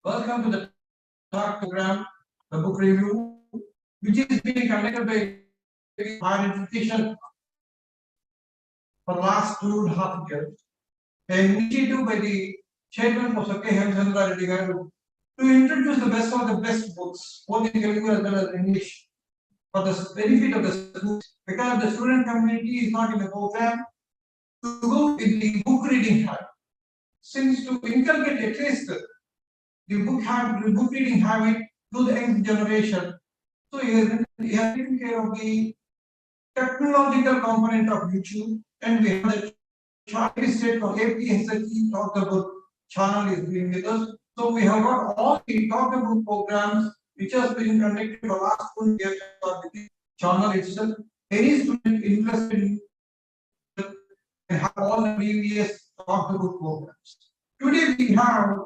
Welcome to the talk program, the book review, which is being conducted by higher education for the last 2.5 years. An initiative by the chairman for Hamlet to introduce the best of the best books, both in Telugu as well as English, for the benefit of the students, because the student community is not in the program to go in the book reading habit. Since to inculcate at least the book reading habit to the young generation, so he has taken care of the technological component of YouTube, and we have the Charlie State from AP-126 Talk About channel is being with us. So we have got all the Talk About programs which has been conducted for the last 2 years on the channel itself. Any student interested in have all the previous Talk About programs. Today we have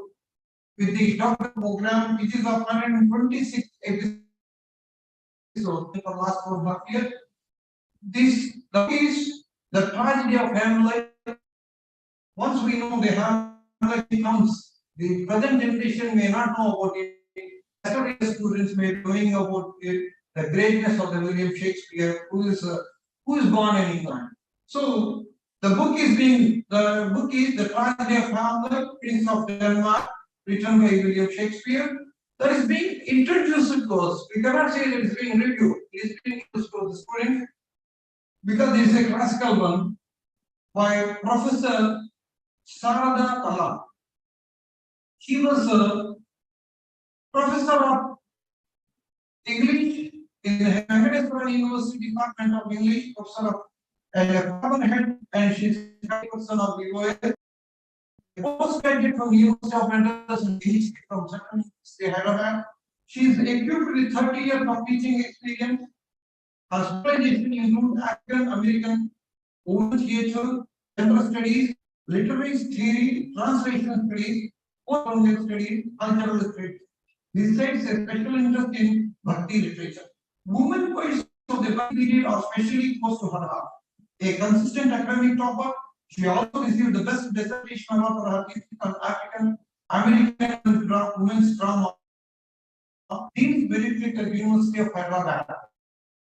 with the Talk About program, which is of 126 episodes for the last 4.5 years. This is the tragedy of Hamlet. Once we know the Hamlet becomes, the present generation may not know about it. Yesterday students may be knowing about it, the greatness of the William Shakespeare, who is born in England. So the book is the tragedy of Hamlet, Prince of Denmark, written by William Shakespeare. That is being introduced to us. We cannot say that it is being reviewed. It is being introduced to the students because this is a classical one by Professor Sarada Tala. She was a professor of English in the Hamlet University Department of English, professor of Carbon Head, and she's a person of the US. Postgraduate from University of Madras and PhD from Central Hyderabad. She is equipped with 30 years of teaching experience. Her specialization includes African American women's theatre, gender studies, literary theory, translation studies, post-colonial studies, cultural studies. Besides a special interest in Bhakti literature, women poets of the Bhakti period are specially close to her heart. A consistent academic topper, she also received the best dissertation award for her thesis on African American women's drama. Dean's Benefit at the University of Hyderabad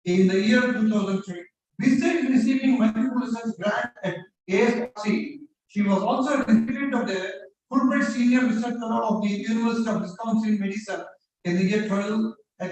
in the year 2003. Besides receiving multiple research grants at ASRC, she was also a recipient of the Fulbright Senior Research Fellow of the University of Wisconsin-Madison in the year 2012 and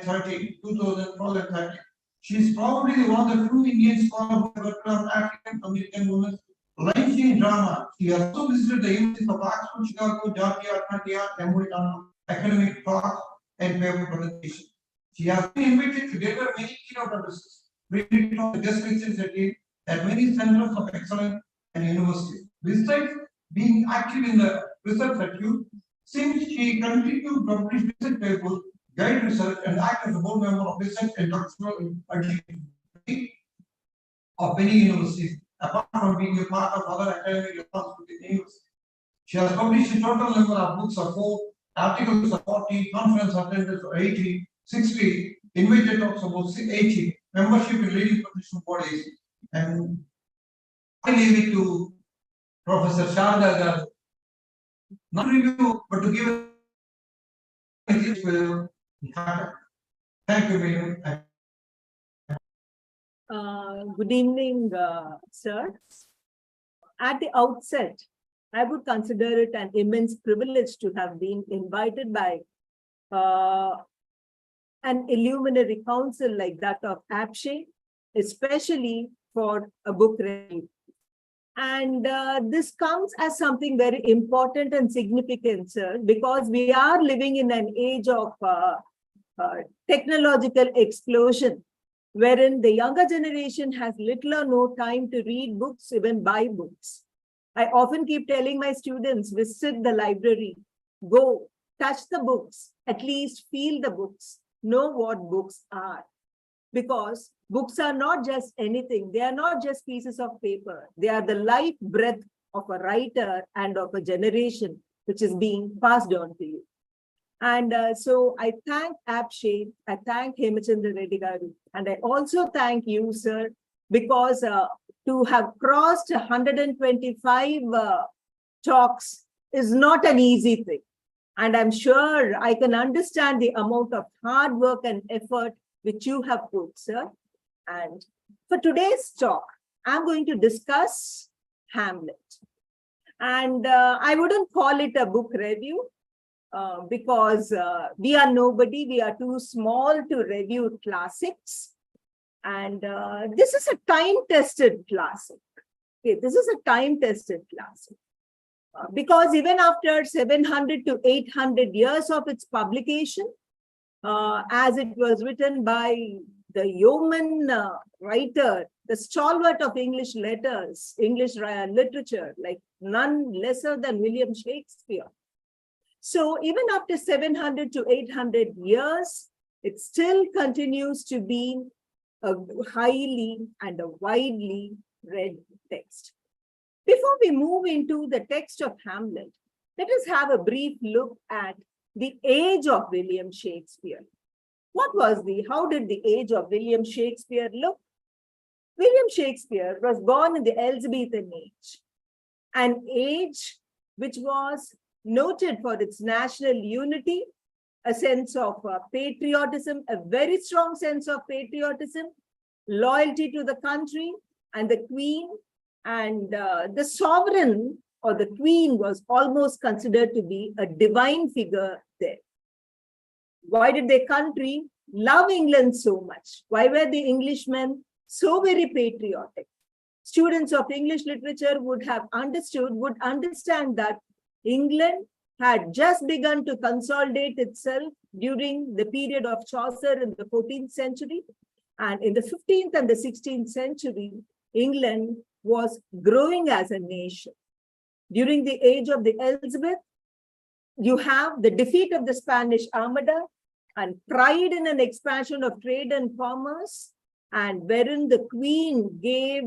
13. She is probably one of the few Indian scholars who have worked on African American women's lines in drama. She has also visited the universities of Oxford, Chicago, Georgia, Atlanta, and on academic talks and paper presentation. She has been invited to deliver many keynote addresses, related to guest lectures at many centers of excellence and universities. Besides being active in the research circuit, since she continued to publish research papers, guide research, and act as a board member of research and doctoral advising of many universities, apart from being a part of other academic responsibilities in the university. She has published a total number of books of 4, articles of 40, conference attendance of 80, 60, invited talks about 80, membership in leading professional bodies, and I leave it to Professor Sharda Garu, not to review, but to give a thank you very much. Good evening, sir. At the outset, I would consider it an immense privilege to have been invited by an illuminary council like that of APSHE, especially for a book review. And this comes as something very important and significant, sir, because we are living in an age of technological explosion, wherein the younger generation has little or no time to read books, even buy books. I often keep telling my students, visit the library, go, touch the books, at least feel the books, know what books are. Because books are not just anything, they are not just pieces of paper, they are the life breath of a writer and of a generation which is being passed on to you. And so I thank APSHE, I thank Hemachandra Reddy Garu, and I also thank you, sir, because to have crossed 125 talks is not an easy thing. And I'm sure I can understand the amount of hard work and effort which you have put, sir. And for today's talk, I'm going to discuss Hamlet. And I wouldn't call it a book review because we are nobody, we are too small to review classics. And this is a time-tested classic. Okay, this is a time-tested classic. Because even after 700 to 800 years of its publication, as it was written by the yeoman writer, the stalwart of English letters, English literature, like none lesser than William Shakespeare. So even after 700 to 800 years, it still continues to be a highly and a widely read text. Before we move into the text of Hamlet, let us have a brief look at the age of William Shakespeare. How did the age of William Shakespeare look? William Shakespeare was born in the Elizabethan age, an age which was noted for its national unity, a sense of patriotism, a very strong sense of patriotism, loyalty to the country and the queen, and the sovereign or the queen was almost considered to be a divine figure there. Why did the country love England so much? Why were the Englishmen so very patriotic? Students of English literature would understand that England had just begun to consolidate itself during the period of Chaucer in the 14th century. And in the 15th and the 16th century, England was growing as a nation. During the age of the Elizabeth, you have the defeat of the Spanish Armada and pride in an expansion of trade and commerce, and wherein the queen gave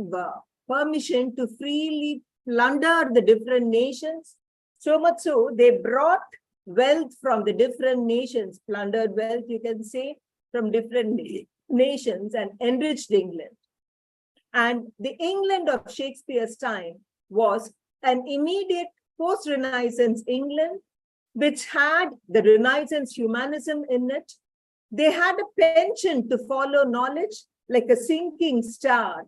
permission to freely plunder the different nations. So much so, they brought wealth from the different nations, plundered wealth, you can say, from different nations and enriched England. And the England of Shakespeare's time was an immediate post-Renaissance England, which had the Renaissance humanism in it. They had a penchant to follow knowledge like a sinking star,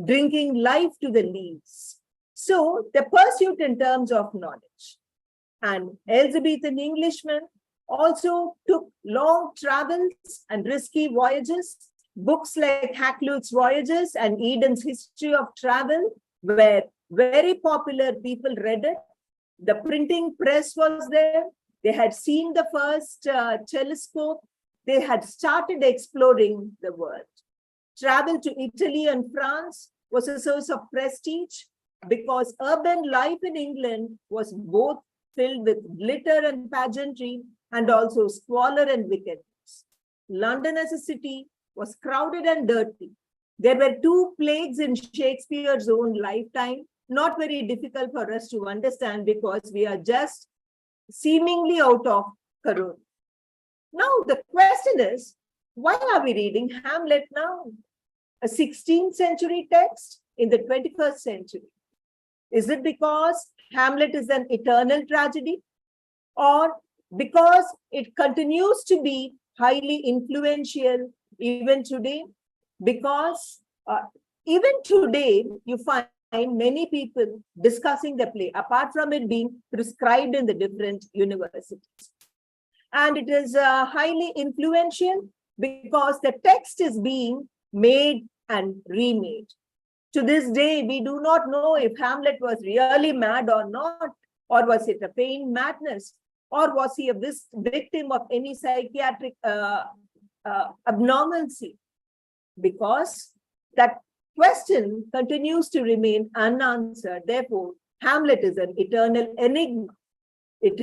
drinking life to the leaves. So the pursuit in terms of knowledge. And Elizabethan Englishmen also took long travels and risky voyages. Books like Hakluyt's Voyages and Eden's History of Travel were very popular. People read it. The printing press was there. They had seen the first telescope. They had started exploring the world. Travel to Italy and France was a source of prestige because urban life in England was both filled with glitter and pageantry and also squalor and wickedness. London as a city was crowded and dirty. There were 2 plagues in Shakespeare's own lifetime, not very difficult for us to understand because we are just seemingly out of Corona. Now, the question is, why are we reading Hamlet now? A 16th century text in the 21st century. Is it because Hamlet is an eternal tragedy? Or because it continues to be highly influential even today? Because even today, you find many people discussing the play, apart from it being prescribed in the different universities. And it is highly influential because the text is being made and remade. To this day, we do not know if Hamlet was really mad or not, or was it a feigned madness, or was he a victim of any psychiatric abnormalcy? Because that question continues to remain unanswered. Therefore, Hamlet is an eternal enigma. It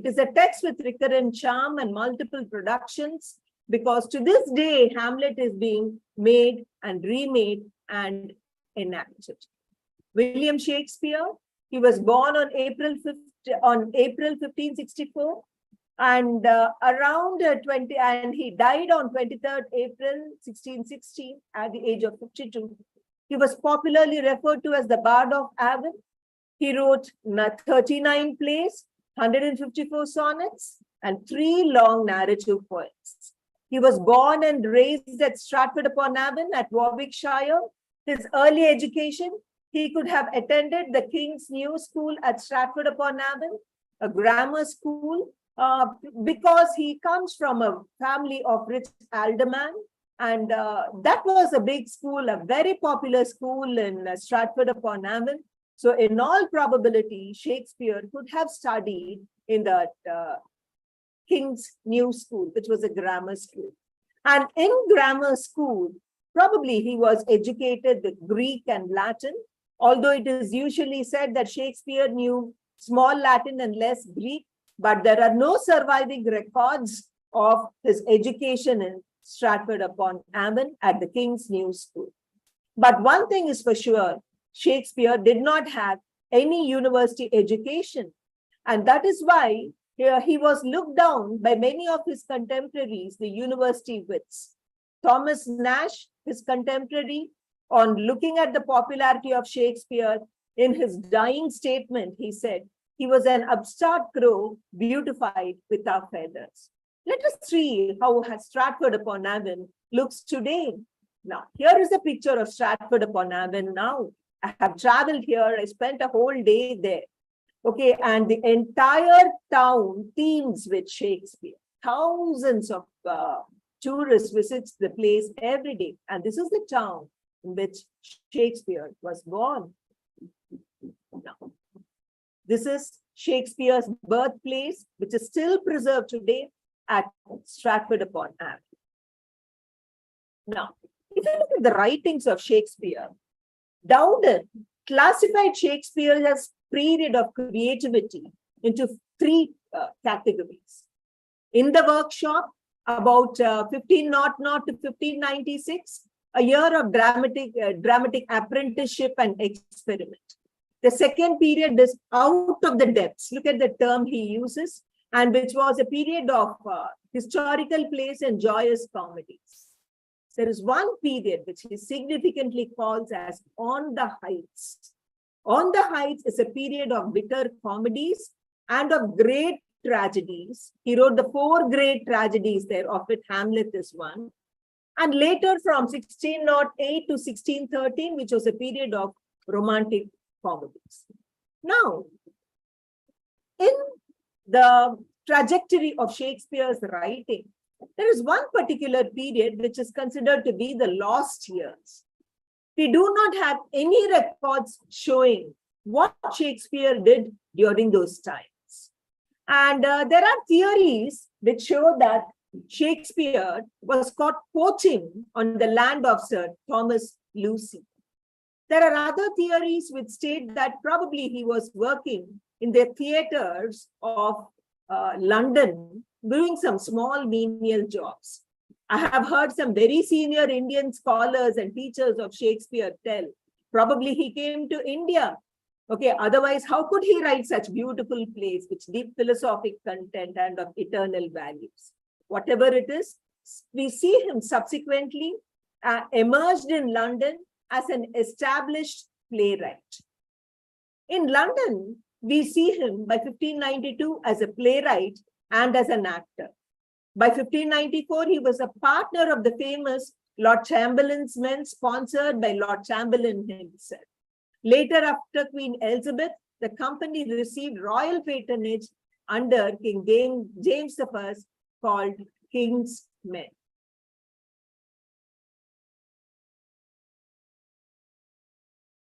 is a text with recurrent charm and multiple productions, because to this day, Hamlet is being made and remade and enacted. William Shakespeare, he was born on April 1564, and and he died on 23rd April 1616 at the age of 52. He was popularly referred to as the Bard of Avon. He wrote 39 plays, 154 sonnets, and 3 long narrative poems. He was born and raised at Stratford-upon-Avon at Warwickshire. His early education, he could have attended the King's New School at Stratford-upon-Avon, a grammar school, because he comes from a family of rich aldermen. And that was a big school, a very popular school in Stratford-upon-Avon. So in all probability, Shakespeare could have studied in the King's New School, which was a grammar school. And in grammar school, probably he was educated with Greek and Latin, although it is usually said that Shakespeare knew small Latin and less Greek, but there are no surviving records of his education in Stratford-upon-Avon at the King's New School. But one thing is for sure, Shakespeare did not have any university education. And that is why he was looked down by many of his contemporaries, the university wits. Thomas Nash, his contemporary, on looking at the popularity of Shakespeare, in his dying statement, he said, he was an upstart crow beautified with our feathers. Let us see how Stratford-upon-Avon looks today. Now, here is a picture of Stratford-upon-Avon now. I have traveled here. I spent a whole day there. Okay, and the entire town teems with Shakespeare. Thousands of tourists visit the place every day. And this is the town in which Shakespeare was born. Now, this is Shakespeare's birthplace, which is still preserved today at Stratford-upon-Avon. Now, if you look at the writings of Shakespeare, Dowden classified Shakespeare's period of creativity into 3 categories. In the workshop, about 1500 to 1596, a year of dramatic apprenticeship and experiment. The second period is out of the depths. Look at the term he uses, and which was a period of historical plays and joyous comedies. There is one period which he significantly calls as On the Heights. On the Heights is a period of bitter comedies and of great tragedies. He wrote the 4 great tragedies there, of which Hamlet is one. And later from 1608 to 1613, which was a period of romantic comedies. Now, in the trajectory of Shakespeare's writing, there is one particular period which is considered to be the lost years. We do not have any records showing what Shakespeare did during those times. And there are theories which show that Shakespeare was caught poaching on the land of Sir Thomas Lucy. There are other theories which state that probably he was working in the theaters of London, doing some small menial jobs. I have heard some very senior Indian scholars and teachers of Shakespeare tell, probably he came to India. Okay, otherwise, how could he write such beautiful plays with deep philosophic content and of eternal values? Whatever it is, we see him subsequently emerged in London as an established playwright. In London, we see him by 1592 as a playwright and as an actor. By 1594, he was a partner of the famous Lord Chamberlain's Men, sponsored by Lord Chamberlain himself. Later, after Queen Elizabeth, the company received royal patronage under King James I, called King's Men.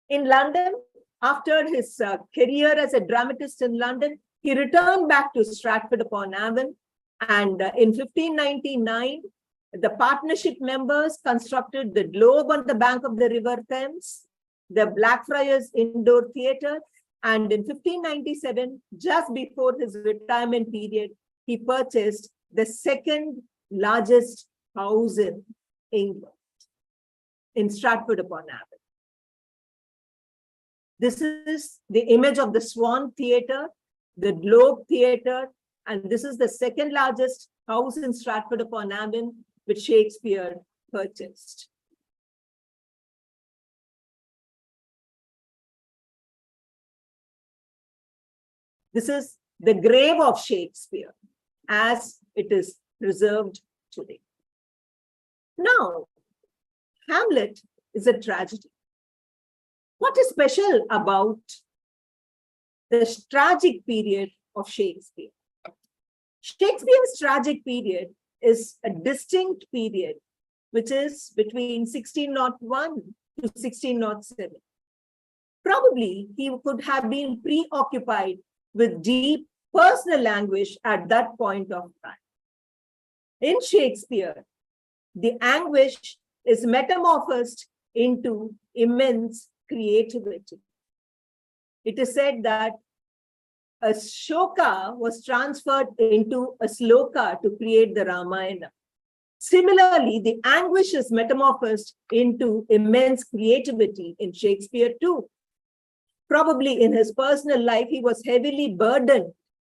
In London, after his career as a dramatist in London, he returned back to Stratford-upon-Avon, and in 1599, the partnership members constructed the Globe on the bank of the River Thames, the Blackfriars Indoor Theatre, and in 1597, just before his retirement period, he purchased the second largest house in England, in Stratford-upon-Avon. This is the image of the Swan Theatre, the Globe Theatre, and this is the second largest house in Stratford-upon-Avon, which Shakespeare purchased. This is the grave of Shakespeare, as it is preserved today. Now, Hamlet is a tragedy. What is special about the tragic period of Shakespeare? Shakespeare's tragic period is a distinct period, which is between 1601 to 1607. Probably he could have been preoccupied with deep personal anguish at that point of time. In Shakespeare, the anguish is metamorphosed into immense creativity. It is said that a shoka was transferred into a sloka to create the Ramayana. Similarly, the anguish is metamorphosed into immense creativity in Shakespeare too. Probably in his personal life, he was heavily burdened,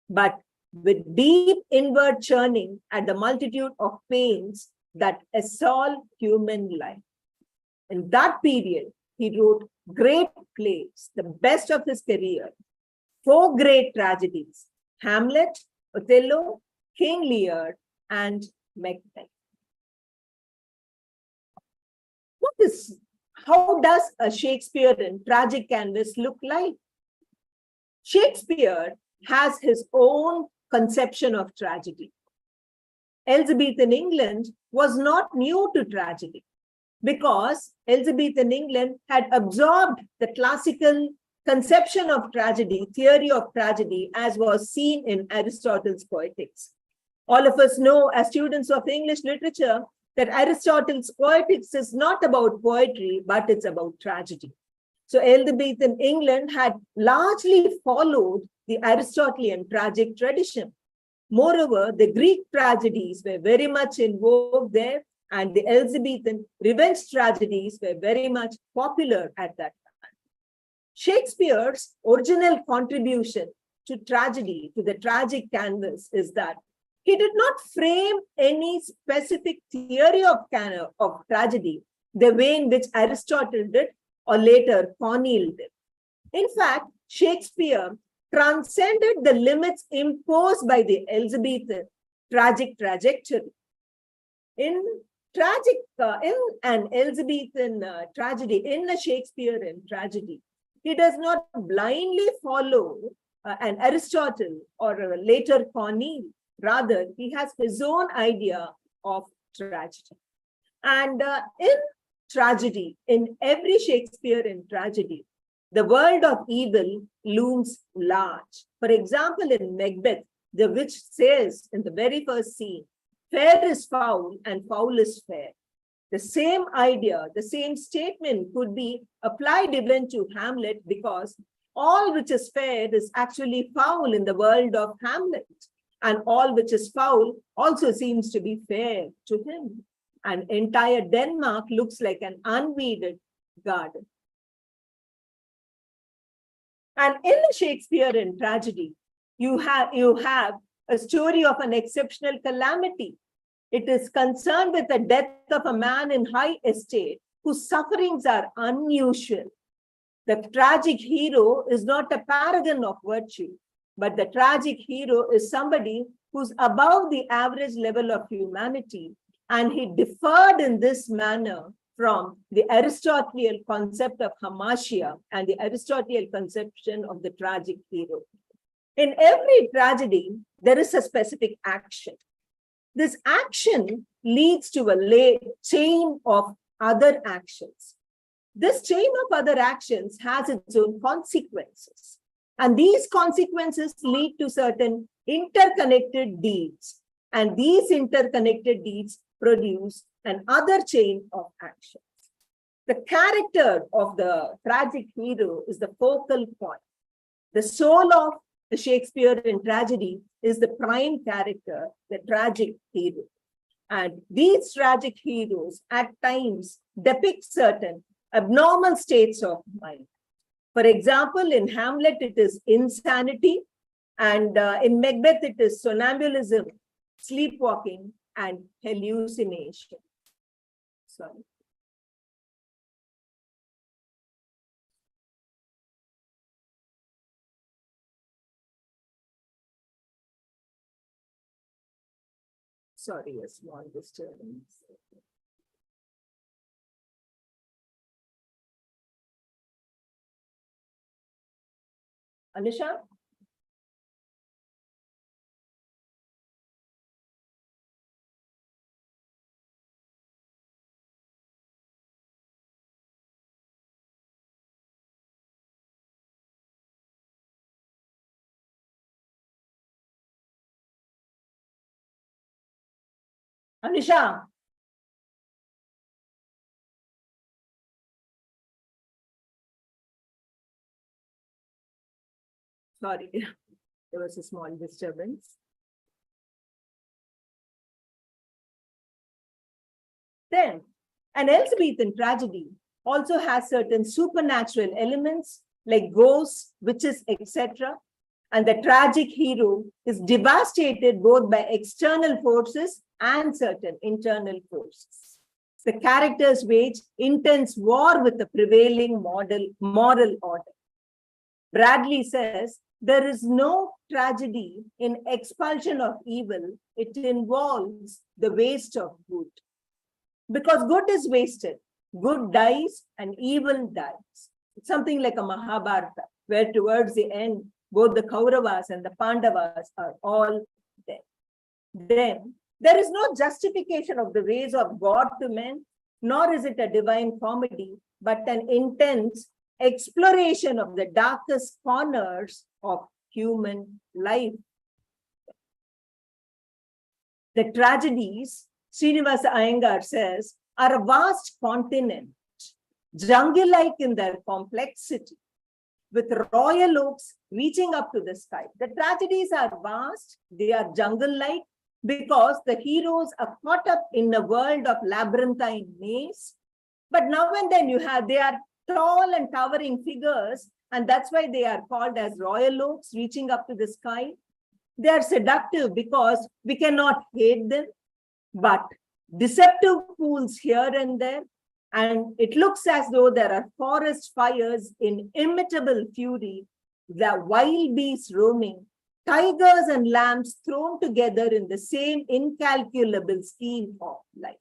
but with deep inward churning at the multitude of pains that assault human life. In that period, he wrote great plays, the best of his career, 4 great tragedies: Hamlet, Othello, King Lear, and Macbeth. How does a Shakespearean tragic canvas look like? Shakespeare has his own conception of tragedy. Elizabethan England was not new to tragedy because Elizabethan England had absorbed the classical conception of tragedy, theory of tragedy, as was seen in Aristotle's Poetics. All of us know, as students of English literature, that Aristotle's Poetics is not about poetry, but it's about tragedy. So Elizabethan England had largely followed the Aristotelian tragic tradition. Moreover, the Greek tragedies were very much in vogue there, and the Elizabethan revenge tragedies were very much popular at that time. Shakespeare's original contribution to tragedy, to the tragic canvas, is that he did not frame any specific theory of tragedy the way in which Aristotle did or later Corneille did. In fact, Shakespeare transcended the limits imposed by the Elizabethan tragic trajectory. In an Elizabethan tragedy, in a Shakespearean tragedy, he does not blindly follow an Aristotle or a later Corneille. Rather, he has his own idea of tragedy. And in tragedy, in every Shakespearean tragedy, the world of evil looms large. For example, in Macbeth, the witch says in the very first scene, "Fair is foul and foul is fair." The same idea, the same statement could be applied even to Hamlet, because all which is fair is actually foul in the world of Hamlet. And all which is foul also seems to be fair to him. And entire Denmark looks like an unweeded garden. And in the Shakespearean tragedy, you have a story of an exceptional calamity. It is concerned with the death of a man in high estate whose sufferings are unusual. The tragic hero is not a paragon of virtue, but the tragic hero is somebody who's above the average level of humanity. And he differed in this manner from the Aristotelian concept of hamartia and the Aristotelian conception of the tragic hero. In every tragedy, there is a specific action. This action leads to a chain of other actions. This chain of other actions has its own consequences. And these consequences lead to certain interconnected deeds. And these interconnected deeds produce another chain of actions. The character of the tragic hero is the focal point. The soul of the Shakespearean tragedy is the prime character, the tragic hero. And these tragic heroes at times depict certain abnormal states of mind. For example, in Hamlet, it is insanity, and in Macbeth, it is somnambulism, sleepwalking, and hallucination. Sorry. Sorry, a small disturbance. Anisha? Anisha? Sorry, there was a small disturbance. Then, an Elizabethan tragedy also has certain supernatural elements like ghosts, witches, etc. And the tragic hero is devastated both by external forces and certain internal forces. The characters wage intense war with the prevailing moral order. Bradley says, there is no tragedy in expulsion of evil. It involves the waste of good. Because good is wasted. Good dies and evil dies. It's something like a Mahabharata, where towards the end, both the Kauravas and the Pandavas are all dead. Then, there is no justification of the ways of God to men, nor is it a divine comedy, but an intense exploration of the darkest corners of human life. The tragedies, Srinivasa Iyengar says, are a vast continent, jungle-like in their complexity, with royal oaks reaching up to the sky. The tragedies are vast, they are jungle-like, because the heroes are caught up in a world of labyrinthine maze. But now and then they are tall and towering figures, and that's why they are called as royal oaks reaching up to the sky. They are seductive because we cannot hate them, but deceptive pools here and there, and it looks as though there are forest fires in imitable fury, the wild beasts roaming, tigers and lambs thrown together in the same incalculable scheme of life.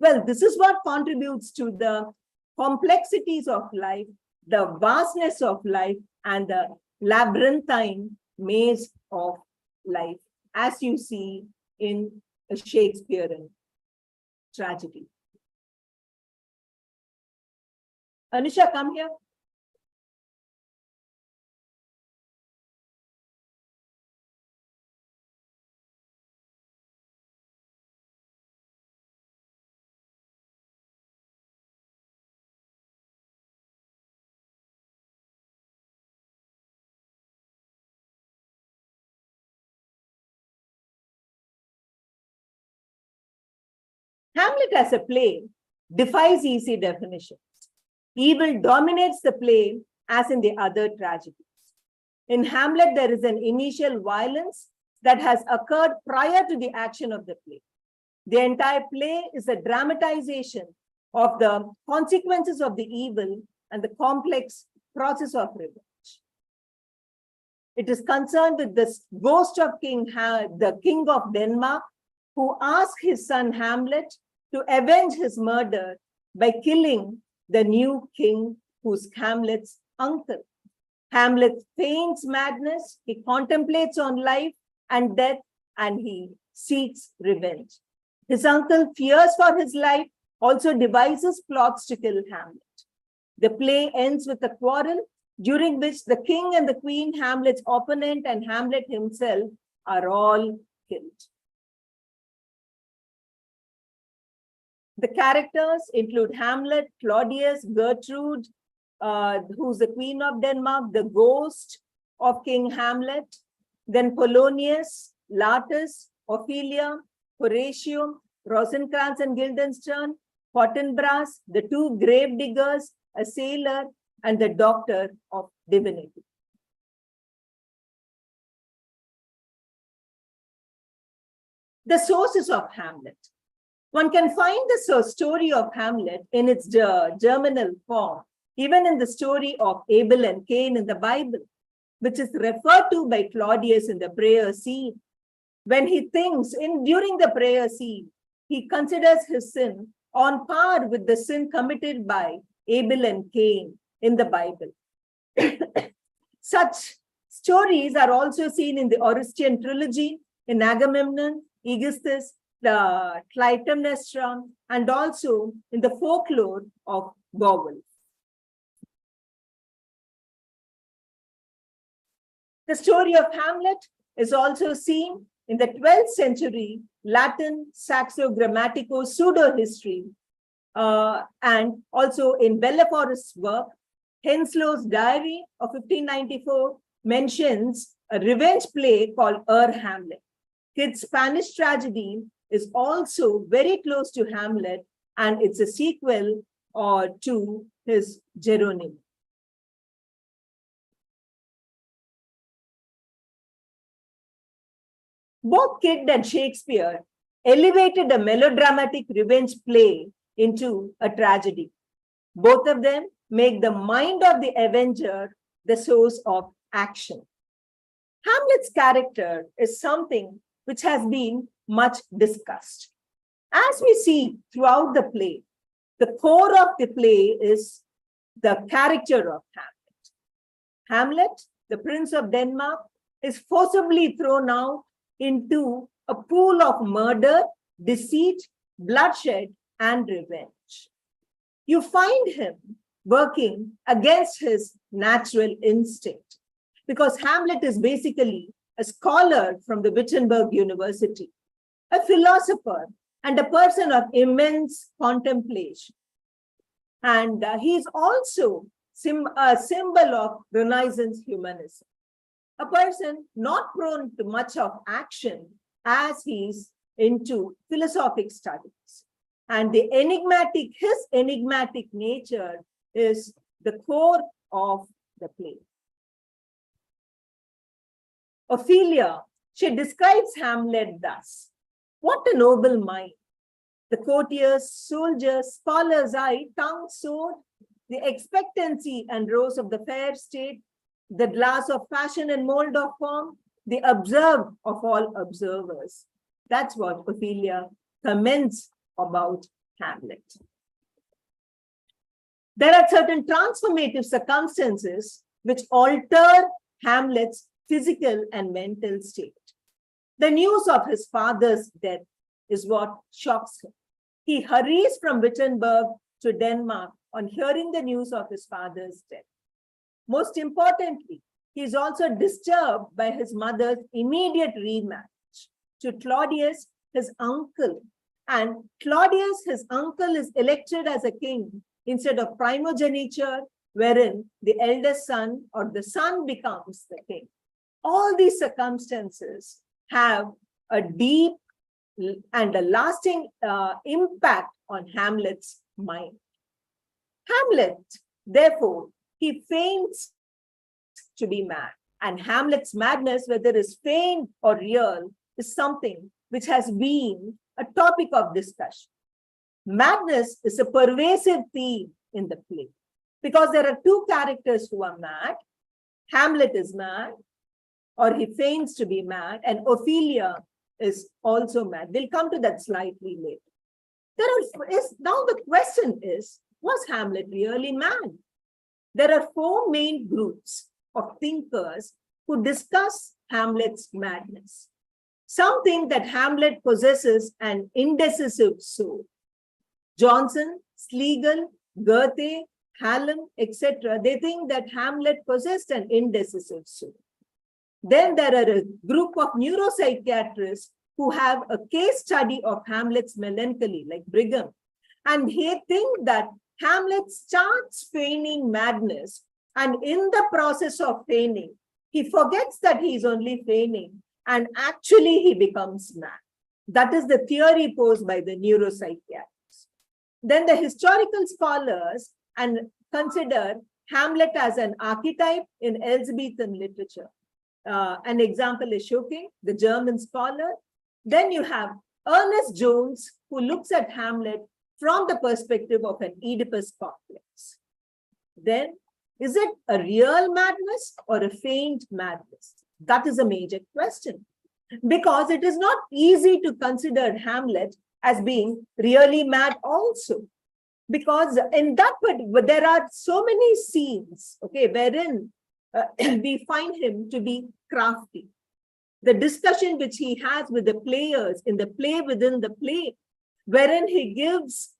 Well, this is what contributes to the complexities of life, the vastness of life, and the labyrinthine maze of life, as you see in a Shakespearean tragedy. Anisha, come here. Hamlet as a play defies easy definitions. Evil dominates the play as in the other tragedies. In Hamlet, there is an initial violence that has occurred prior to the action of the play. The entire play is a dramatization of the consequences of the evil and the complex process of revenge. It is concerned with the ghost of the king of Denmark, who asked his son Hamlet to avenge his murder by killing the new king, who's Hamlet's uncle. Hamlet feigns madness, he contemplates on life and death, and he seeks revenge. His uncle fears for his life, also devises plots to kill Hamlet. The play ends with a quarrel, during which the king and the queen, Hamlet's opponent, and Hamlet himself are all killed. The characters include Hamlet, Claudius, Gertrude, who's the queen of Denmark, the ghost of King Hamlet, then Polonius, Latus, Ophelia, Horatio, Rosencrantz and Guildenstern, Fortinbras, the two grave diggers, a sailor, and the doctor of divinity. The sources of Hamlet. One can find the story of Hamlet in its germinal form, even in the story of Abel and Cain in the Bible, which is referred to by Claudius in the prayer scene. When he thinks during the prayer scene, he considers his sin on par with the sin committed by Abel and Cain in the Bible. Such stories are also seen in the Orestian trilogy, in Agamemnon, Aegisthus, the Clytemnestra, and also in the folklore of Beowulf. The story of Hamlet is also seen in the 12th century Latin Saxo Grammatico pseudo-history, and also in Belleforest's work. Henslow's diary of 1594 mentions a revenge play called Hamlet. Kidd's Spanish tragedy is also very close to Hamlet, and it's a sequel to his Geronimo. Both Kidd and Shakespeare elevated a melodramatic revenge play into a tragedy. Both of them make the mind of the avenger the source of action. Hamlet's character is something which has been much discussed. As we see throughout the play, the core of the play is the character of Hamlet. Hamlet, the Prince of Denmark, is forcibly thrown out into a pool of murder, deceit, bloodshed, and revenge. You find him working against his natural instinct, because Hamlet is basically a scholar from the Wittenberg University, a philosopher, and a person of immense contemplation. And he is also a symbol of Renaissance humanism, a person not prone to much of action as he's into philosophic studies. And his enigmatic nature is the core of the play. Ophelia, she describes Hamlet thus: what a noble mind! The courtiers, soldiers, scholars' eye, tongue, sword, the expectancy and rose of the fair state, the glass of fashion and mold of form, the observed of all observers. That's what Ophelia comments about Hamlet. There are certain transformative circumstances which alter Hamlet's physical and mental state. The news of his father's death is what shocks him. He hurries from Wittenberg to Denmark on hearing the news of his father's death. Most importantly, he is also disturbed by his mother's immediate remarriage to Claudius, his uncle. And Claudius, his uncle, is elected as a king instead of primogeniture, wherein the eldest son or the son becomes the king. All these circumstances have a deep and a lasting impact on Hamlet's mind. Hamlet, therefore, he feigns to be mad. And Hamlet's madness, whether it's feigned or real, is something which has been a topic of discussion. Madness is a pervasive theme in the play, because there are two characters who are mad. Hamlet is mad, or he feigns to be mad, and Ophelia is also mad. We'll come to that slightly later. Now the question is, was Hamlet really mad? There are four main groups of thinkers who discuss Hamlet's madness. Some think that Hamlet possesses an indecisive soul. Johnson, Schlegel, Goethe, Hallam, etc., they think that Hamlet possessed an indecisive soul. Then there are a group of neuropsychiatrists who have a case study of Hamlet's melancholy, like Brigham. And they think that Hamlet starts feigning madness, and in the process of feigning, he forgets that he is only feigning, and actually he becomes mad. That is the theory posed by the neuropsychiatrists. Then the historical scholars consider Hamlet as an archetype in Elizabethan literature. An example is Schoking, the German scholar. Then you have Ernest Jones, who looks at Hamlet from the perspective of an Oedipus complex. Then, is it a real madness or a feigned madness? That is a major question. because it is not easy to consider Hamlet as being really mad also. Because in that, but there are so many scenes, okay, wherein we find him to be crafty. The discussion which he has with the players in the play within the play, wherein he gives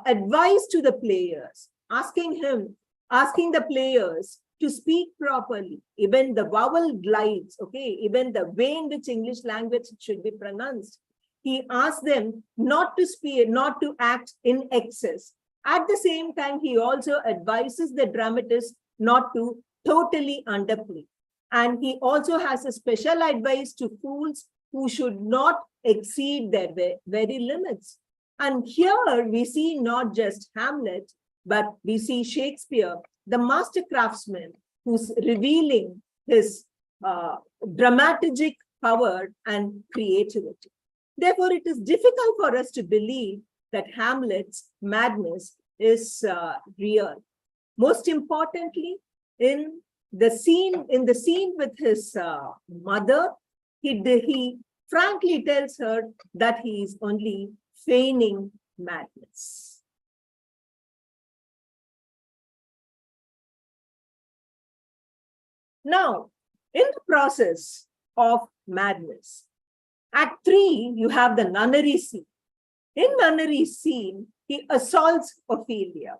advice to the players, asking the players to speak properly, even the vowel glides, okay, even the way in which English language should be pronounced. He asks them not to speak, not to act in excess. At the same time, he also advises the dramatist not to totally underplay. And he also has a special advice to fools who should not exceed their very limits. And here we see not just Hamlet, but we see Shakespeare, the master craftsman, who's revealing his dramaturgic power and creativity. Therefore, it is difficult for us to believe that Hamlet's madness is real. Most importantly, in the scene with his mother, he frankly tells her that he is only feigning madness. Now, in the process of madness, Act 3, you have the nunnery scene. In nunnery scene, he assaults Ophelia.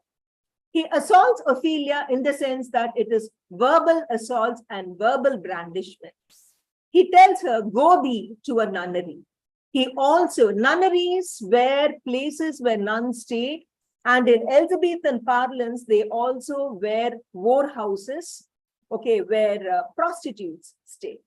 He assaults Ophelia in the sense that it is verbal assaults and verbal blandishments. He tells her, go thee to a nunnery. He also, nunneries were places where nuns stayed, and in Elizabethan parlance, they also were whorehouses, okay, where prostitutes stayed.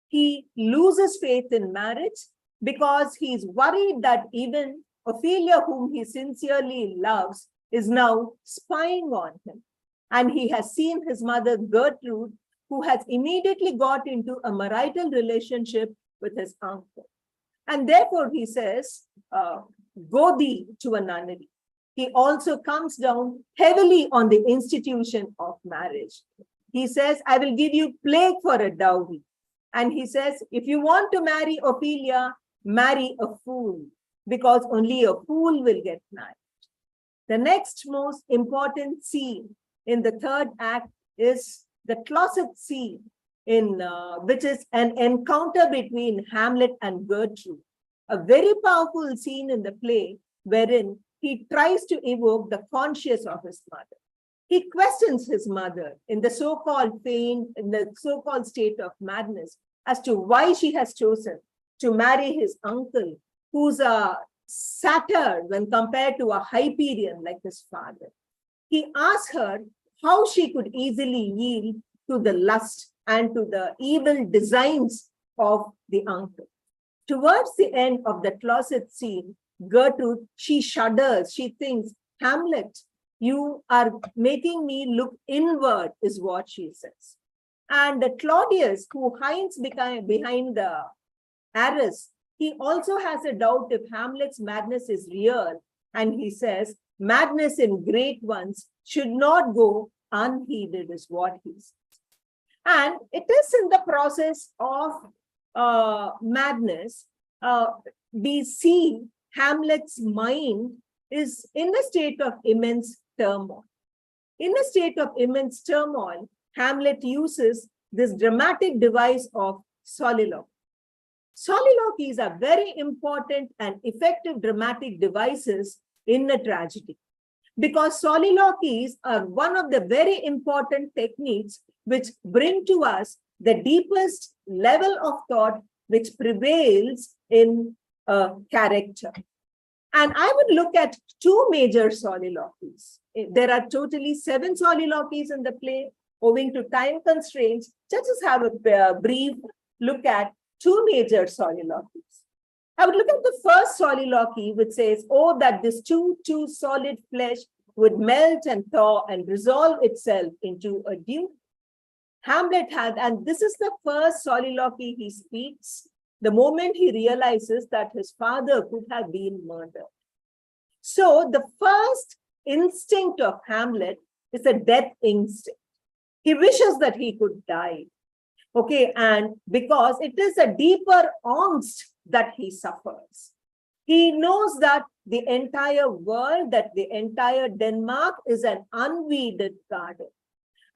He loses faith in marriage because he's worried that even Ophelia, whom he sincerely loves, is now spying on him. And he has seen his mother Gertrude, who has immediately got into a marital relationship with his uncle. And therefore he says, go thee to a nunnery. He also comes down heavily on the institution of marriage. He says, I will give you plague for a dowry. And he says, if you want to marry Ophelia, marry a fool, because only a fool will get married. The next most important scene in the third act is the closet scene, which is an encounter between Hamlet and Gertrude, a very powerful scene in the play wherein he tries to evoke the conscience of his mother. He questions his mother in the so-called state of madness as to why she has chosen to marry his uncle, who's a satyr when compared to a Hyperion like his father. He asks her how she could easily yield to the lust and to the evil designs of the uncle. Towards the end of the closet scene, Gertrude, she shudders. She thinks, Hamlet, you are making me look inward, is what she says. And Claudius, who hides behind the arras, he also has a doubt if Hamlet's madness is real. And he says, madness in great ones should not go unheeded, is what he says. And it is in the process of madness, we see Hamlet's mind is in a state of immense turmoil. In a state of immense turmoil, Hamlet uses this dramatic device of soliloquy. Soliloquies are very important and effective dramatic devices in a tragedy, because soliloquies are one of the very important techniques which bring to us the deepest level of thought which prevails in a character. And I would look at two major soliloquies. There are totally 7 soliloquies in the play. Owing to time constraints, let us have a brief look at 2 major soliloquies. I would look at the first soliloquy, which says, oh, that this too solid flesh would melt and thaw and resolve itself into a dew. Hamlet had, and this is the first soliloquy he speaks, the moment he realizes that his father could have been murdered. So the first instinct of Hamlet is a death instinct. He wishes that he could die. Okay, and because it is a deeper angst that he suffers. He knows that the entire world, that the entire Denmark is an unweeded garden.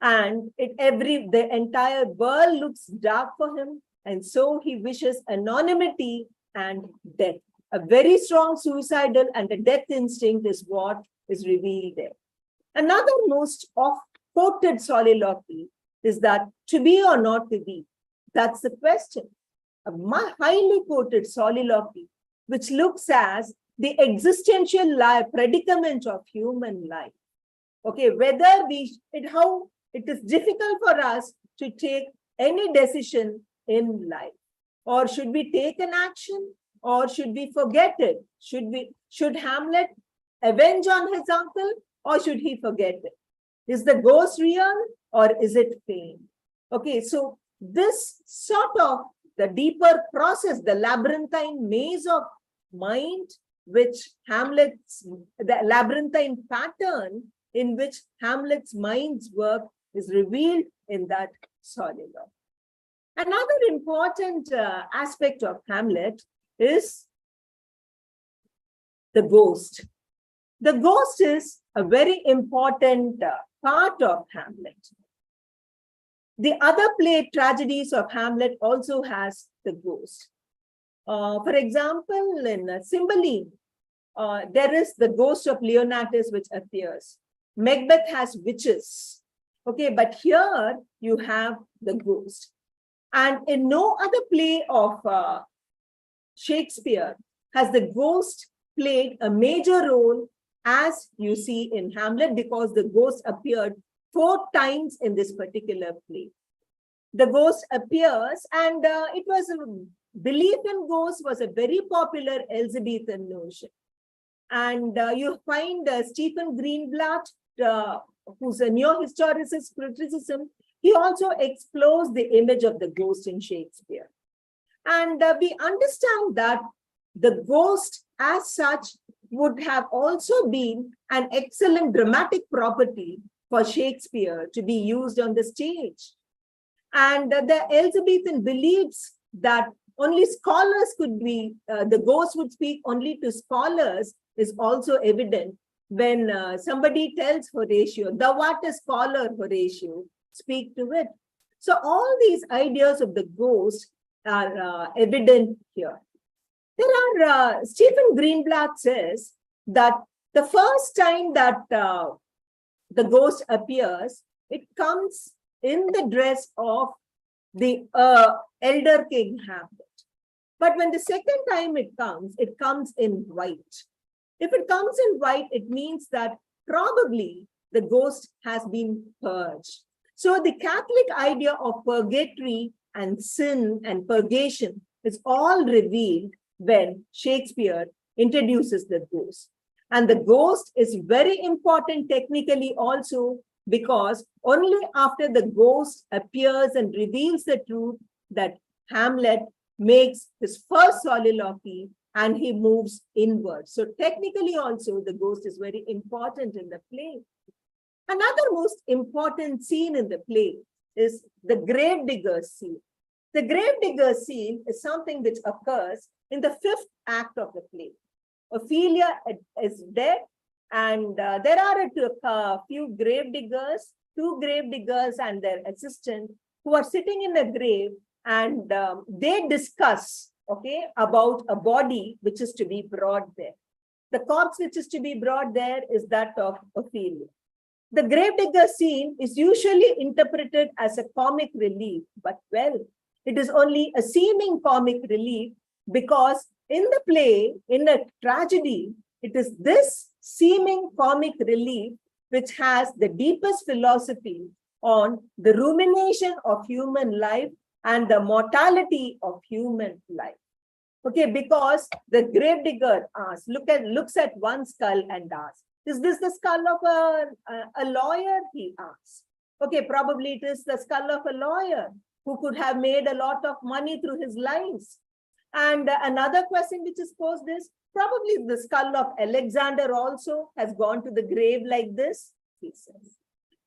And the entire world looks dark for him. And so he wishes anonymity and death. A very strong suicidal and a death instinct is what is revealed there. Another most quoted soliloquy is that to be or not to be, that's the question. A highly quoted soliloquy, which looks as the existential predicament of human life. Okay, how it is difficult for us to take any decision in life. Or should we take an action? Or should we forget it? Should Hamlet avenge on his uncle? Or should he forget it? Is the ghost real or is it feigned? Okay, so this sort of the deeper process, the labyrinthine maze of mind, which the labyrinthine pattern in which Hamlet's mind's work is revealed in that soliloquy. Another important aspect of Hamlet is the ghost. The ghost is a very important part of Hamlet. The other play tragedies of Hamlet also has the ghost. For example, in Cymbeline, there is the ghost of Leonatus which appears. Macbeth has witches. Okay, but here you have the ghost. And in no other play of Shakespeare has the ghost played a major role as you see in Hamlet, because the ghost appeared 4 times in this particular play. The ghost appears, and it was belief in ghosts was a very popular Elizabethan notion. And you find Stephen Greenblatt, who's a neo-historicist criticism, he also explores the image of the ghost in Shakespeare. And we understand that the ghost as such would have also been an excellent dramatic property for Shakespeare to be used on the stage. And the Elizabethan beliefs that only scholars could be, the ghost would speak only to scholars is also evident when somebody tells Horatio, "Thou art a scholar, Horatio, speak to it." So all these ideas of the ghost are evident here. There are, Stephen Greenblatt says that the first time that the ghost appears, it comes in the dress of the elder King Hamlet. But when the second time it comes in white. If it comes in white, it means that probably the ghost has been purged. So the Catholic idea of purgatory and sin and purgation is all revealed when Shakespeare introduces the ghost. And the ghost is very important technically also, because only after the ghost appears and reveals the truth that Hamlet makes his first soliloquy and he moves inward. So technically also the ghost is very important in the play. Another most important scene in the play is the gravedigger scene. The gravedigger scene is something which occurs in the 5th act of the play. Ophelia is dead, and there are a few gravediggers, 2 gravediggers and their assistant, who are sitting in a grave, and they discuss, okay, about a body which is to be brought there. The corpse which is to be brought there is that of Ophelia. The gravedigger scene is usually interpreted as a comic relief, but well, it is only a seeming comic relief, because in the play, in a tragedy, it is this seeming comic relief which has the deepest philosophy on the rumination of human life and the mortality of human life. Okay, because the gravedigger looks at one skull and asks, "Is this the skull of a lawyer?" he asks. Okay, probably it is the skull of a lawyer who could have made a lot of money through his lives. And another question which is posed is, probably the skull of Alexander also has gone to the grave like this, he says.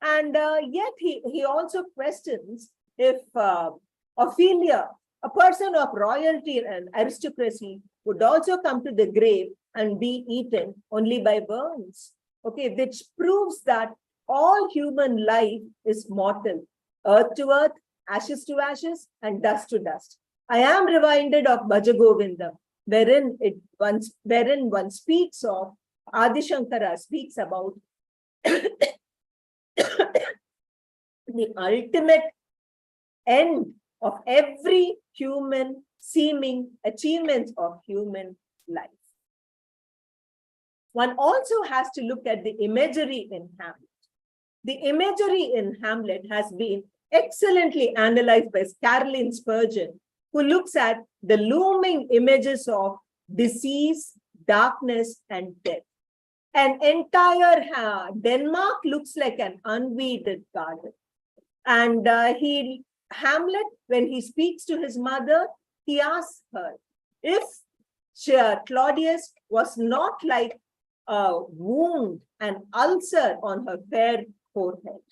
And yet he also questions if Ophelia, a person of royalty and aristocracy, would also come to the grave and be eaten only by worms. Okay, which proves that all human life is mortal, earth to earth, ashes to ashes, and dust to dust. I am reminded of Bhajagovinda, wherein one speaks of Adi Shankara speaks about the ultimate end of every human seeming achievement of human life. One also has to look at the imagery in Hamlet. The imagery in Hamlet has been excellently analyzed by Caroline Spurgeon, who looks at the looming images of disease, darkness, and death. An entire Denmark looks like an unweeded garden. And Hamlet, when he speaks to his mother, he asks her if Claudius was not like a wound, an ulcer on her fair forehead.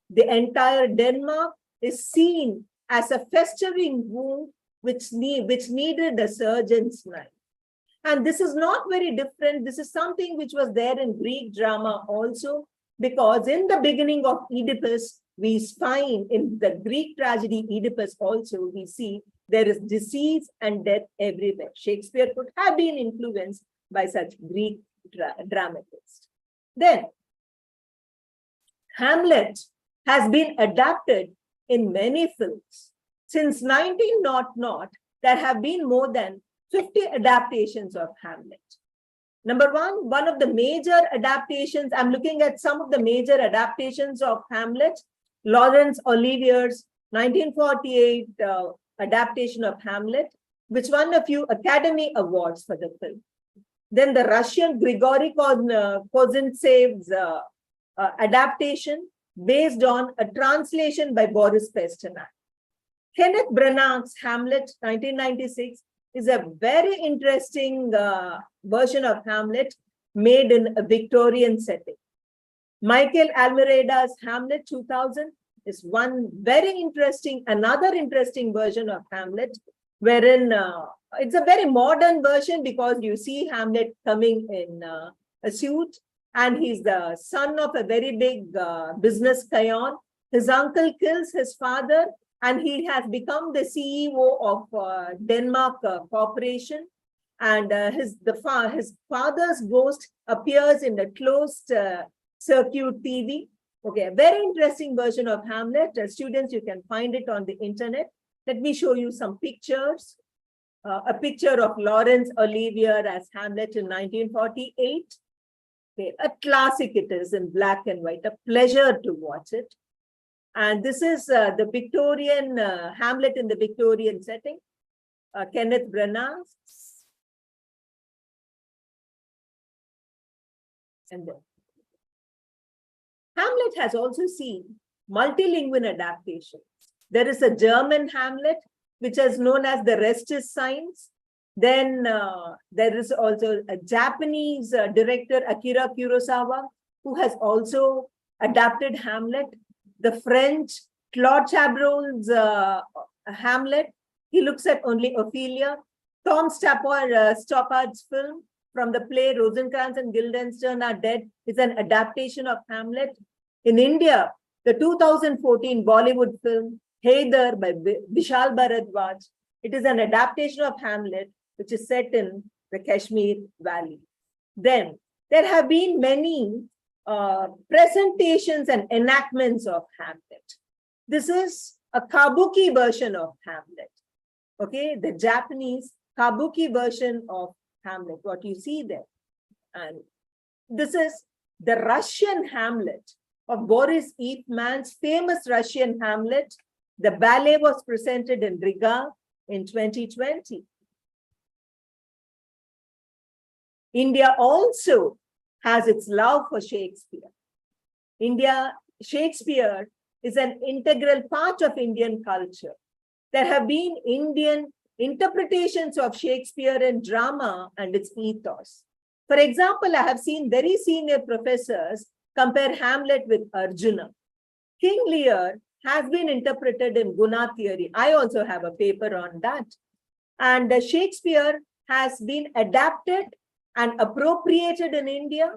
The entire Denmark is seen as a festering wound which needed a surgeon's knife. And this is not very different. This is something which was there in Greek drama also, because in the beginning of Oedipus, we find in the Greek tragedy Oedipus also, we see there is disease and death everywhere. Shakespeare could have been influenced by such Greek dramatists. Then, Hamlet has been adapted in many films. Since 1900, there have been more than 50 adaptations of Hamlet. Number one of the major adaptations, I'm looking at some of the major adaptations of Hamlet, Laurence Olivier's 1948 adaptation of Hamlet, which won a few Academy Awards for the film. Then the Russian Grigory Kozintsev's adaptation based on a translation by Boris Pasternak. Kenneth Branagh's Hamlet 1996 is a very interesting version of Hamlet made in a Victorian setting. Michael Almereda's Hamlet 2000 is one very interesting, another interesting version of Hamlet, wherein it's a very modern version because you see Hamlet coming in a suit, and he's the son of a very big business scion. His uncle kills his father, and he has become the CEO of Denmark Corporation. And his father's ghost appears in a closed circuit TV. Okay, a very interesting version of Hamlet. Students, you can find it on the internet. Let me show you some pictures. A picture of Laurence Olivier as Hamlet in 1948. Okay, a classic it is in black and white, a pleasure to watch it. And this is the Victorian, Hamlet in the Victorian setting, Kenneth Branagh. And then Hamlet has also seen multilingual adaptations. There is a German Hamlet, which is known as The Rest is Science. Then there is also a Japanese director, Akira Kurosawa, who has also adapted Hamlet. The French, Claude Chabrol's Hamlet, he looks at only Ophelia. Tom Stoppard's film from the play Rosencrantz and Guildenstern Are Dead is an adaptation of Hamlet. In India, the 2014 Bollywood film Haider by Vishal Bharadwaj, it is an adaptation of Hamlet, which is set in the Kashmir Valley. Then there have been many presentations and enactments of Hamlet. This is a kabuki version of Hamlet. Okay, the Japanese kabuki version of Hamlet, what you see there. And this is the Russian Hamlet of Boris Eifman's famous Russian Hamlet. The ballet was presented in Riga in 2020. India also has its love for Shakespeare. Shakespeare is an integral part of Indian culture. There have been Indian interpretations of Shakespeare in drama and its ethos. For example, I have seen very senior professors compare Hamlet with Arjuna. King Lear has been interpreted in Guna theory. I also have a paper on that. And Shakespeare has been adapted and appropriated in India.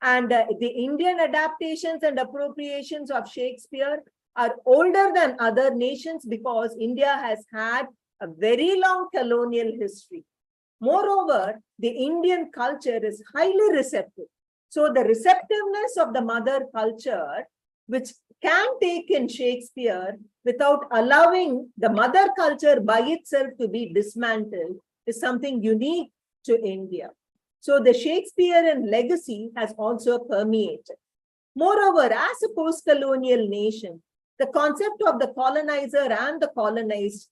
And the Indian adaptations and appropriations of Shakespeare are older than other nations because India has had a very long colonial history. Moreover, the Indian culture is highly receptive. So the receptiveness of the mother culture, which can take in Shakespeare without allowing the mother culture by itself to be dismantled, is something unique to India. So the Shakespearean legacy has also permeated. Moreover, as a post-colonial nation, the concept of the colonizer and the colonized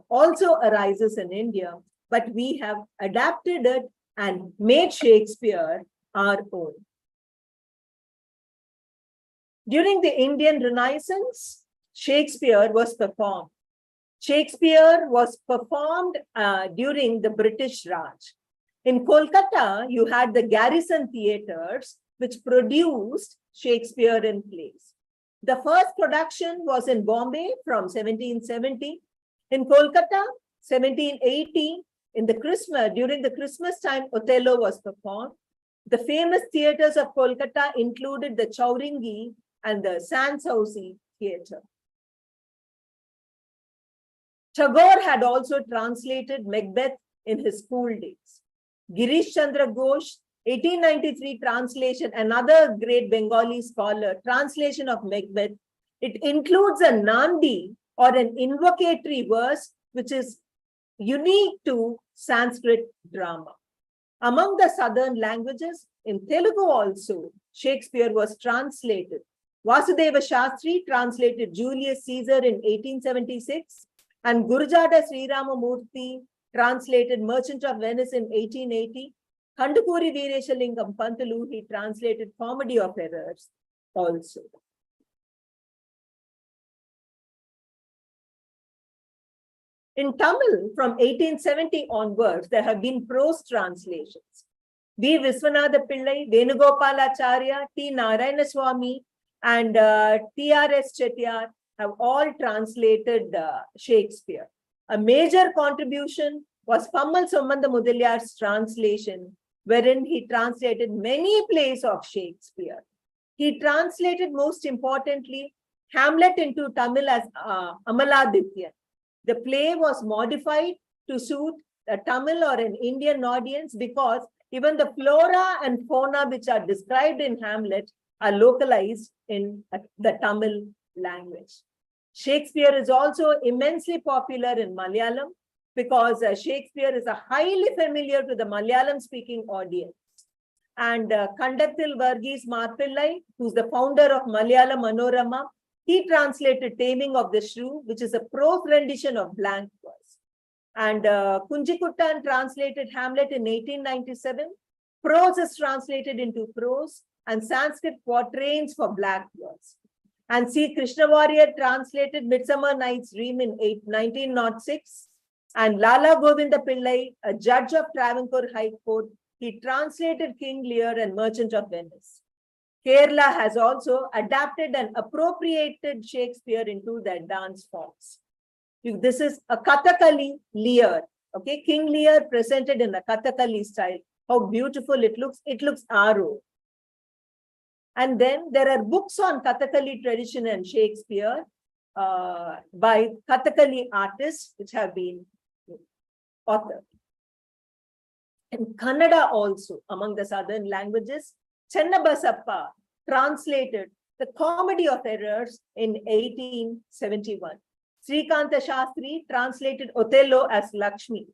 also arises in India, but we have adapted it and made Shakespeare our own. During the Indian Renaissance, Shakespeare was performed. Shakespeare was performed during the British Raj. In Kolkata, you had the garrison theatres, which produced Shakespearean plays. The first production was in Bombay from 1770. In Kolkata, 1780, during the Christmas time, Othello was performed. The famous theatres of Kolkata included the Chowringhee and the Sanssouci theatre. Tagore had also translated Macbeth in his school days. Girish Chandra Ghosh, 1893 translation, another great Bengali scholar, translation of Macbeth. It includes a Nandi or an invocatory verse, which is unique to Sanskrit drama. Among the southern languages, in Telugu also, Shakespeare was translated. Vasudeva Shastri translated Julius Caesar in 1876, and Gurujada Sri Ramamurthy translated Merchant of Venice in 1880. Kandukuri Veereshalingam Pantulu, he translated Comedy of Errors also. In Tamil, from 1870 onwards, there have been prose translations. B. Viswanatha Pillai, Venugopalacharya, T. Narayanaswamy, and T.R.S. Chettiar have all translated Shakespeare. A major contribution was Pammal Sommanda Mudaliar's translation, wherein he translated many plays of Shakespeare. He translated, most importantly, Hamlet into Tamil as Amaladityan. The play was modified to suit a Tamil or an Indian audience because even the flora and fauna which are described in Hamlet are localized in the Tamil language. Shakespeare is also immensely popular in Malayalam because Shakespeare is highly familiar to the Malayalam-speaking audience. And Kandathil Varghese Marpillai, who's the founder of Malayalam Manorama, he translated Taming of the Shrew, which is a prose rendition of blank verse. And Kunjikuttan translated Hamlet in 1897. Prose is translated into prose and Sanskrit quatrains for blank verse. And C. Krishna Warrior translated Midsummer Night's Dream in 1906. And Lala Govinda Pillai, a judge of Travancore High Court, he translated King Lear and Merchant of Venice. Kerala has also adapted and appropriated Shakespeare into their dance forms. This is a Kathakali Lear, okay? King Lear presented in a Kathakali style. How beautiful it looks. It looks Aro. And then there are books on Kathakali tradition and Shakespeare by Kathakali artists which have been authored. In Kannada also, among the southern languages, Chennabasappa translated the Comedy of Errors in 1871. Srikanta Shastri translated Othello as Lakshmi.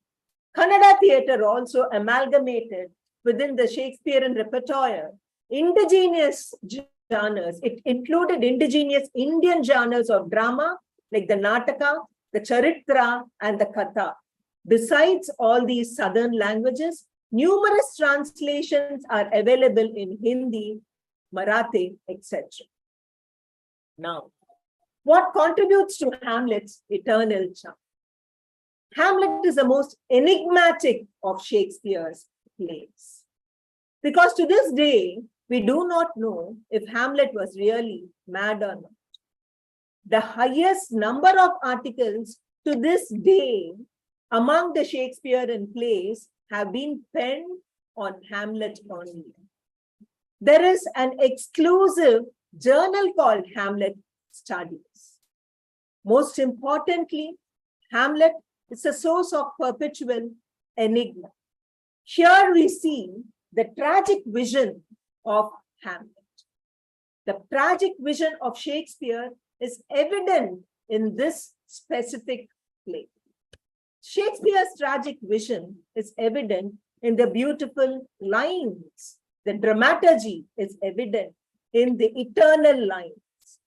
Kannada theatre also amalgamated within the Shakespearean repertoire indigenous genres. It included indigenous Indian genres of drama like the Nataka, the Charitra, and the Katha. Besides all these southern languages, numerous translations are available in Hindi, Marathi, etc. Now, what contributes to Hamlet's eternal charm? Hamlet is the most enigmatic of Shakespeare's plays. Because to this day, we do not know if Hamlet was really mad or not. the highest number of articles to this day among the Shakespearean plays have been penned on Hamlet only. There is an exclusive journal called Hamlet Studies. Most importantly, Hamlet is a source of perpetual enigma. Here we see the tragic vision of Hamlet. The tragic vision of Shakespeare is evident in this specific play. Shakespeare's tragic vision is evident in the beautiful lines. The dramaturgy is evident in the eternal lines.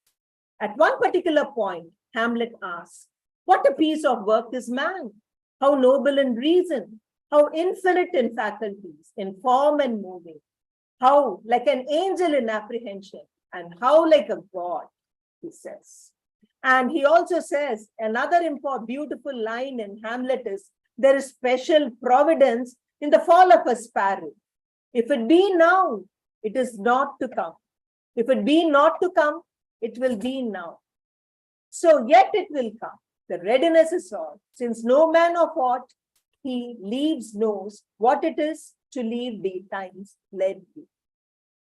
At one particular point, Hamlet asks, "What a piece of work is man! How noble in reason, how infinite in faculties, in form and moving, how like an angel in apprehension, and how like a god," he says. And he also says another important, beautiful line in Hamlet is, "There is special providence in the fall of a sparrow. If it be now, it is not to come. If it be not to come, it will be now. So yet it will come. The readiness is all, since no man of aught he leaves knows what it is to leave the times led be."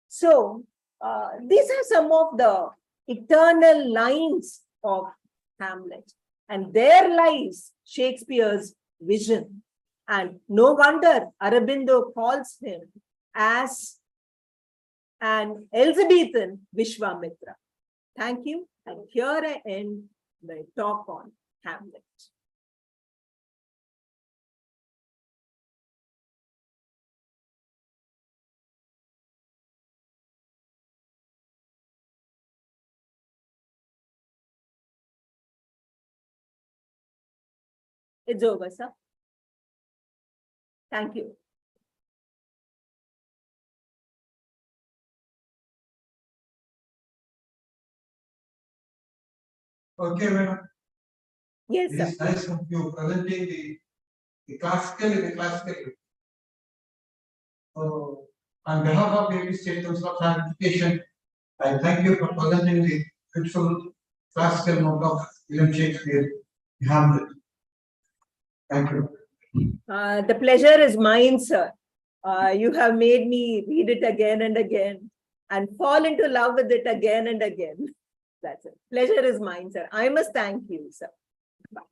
So these are some of the eternal lines of Hamlet, and there lies Shakespeare's vision. And no wonder Aurobindo calls him as an Elizabethan Vishwamitra. Thank you. And here I end my talk on Hamlet. It's over, sir. Thank you. Okay, madam. Yes, It sir. is nice of you presenting the classical in the classical. So, on behalf of the State Council of Higher Education, I thank you for presenting the beautiful classical note of William Shakespeare, Hamlet. Thank you. The pleasure is mine, sir. You have made me read it again and again and fall into love with it again and again. That's it. Pleasure is mine, sir. I must thank you, sir. Bye.